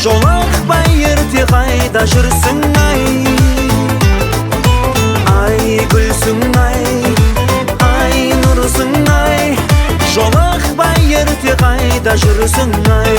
жолақпай ерте қайда жүрсің ай? Ай гүлсің ай, ай нұрсың ай, жолақпай ерте қайда жүрсің ай?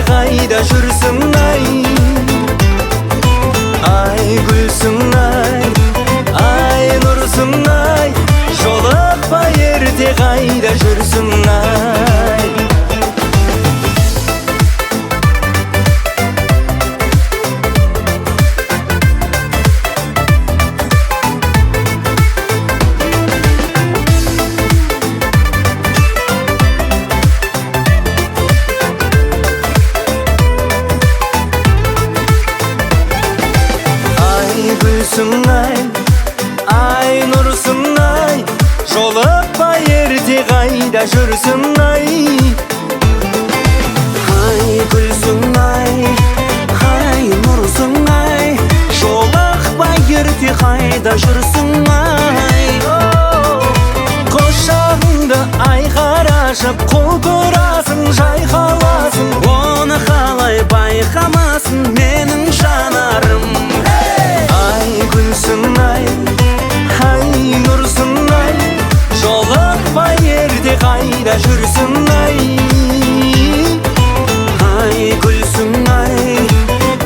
Қайда жүрсің ай? Ай гүлсің ай, ай нұрсың ай, жолықпай ерте қайда жүрсің ай? Гүлсің ай, ай нұрсың ай, жолықпай ерте қайда жүрсің ай? Ай гүлсің ай, ай нұрсың ай, жолықпай ерте қайда жүрсің ай? Құшағыңды айқара ашып құлпырасың, жайқаласың, оны қалай байқамасын менің жанарым? Гүлсің ай, ай нұрсың ай, жолықпай ерте қайда жүрсің ай? Ай гүлсің ай,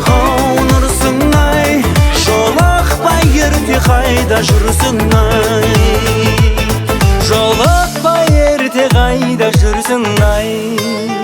ау нұрсың ай, жолықпай ерте қайда жүрсің ай? Жолықпай ерте қайда жүрсің ай?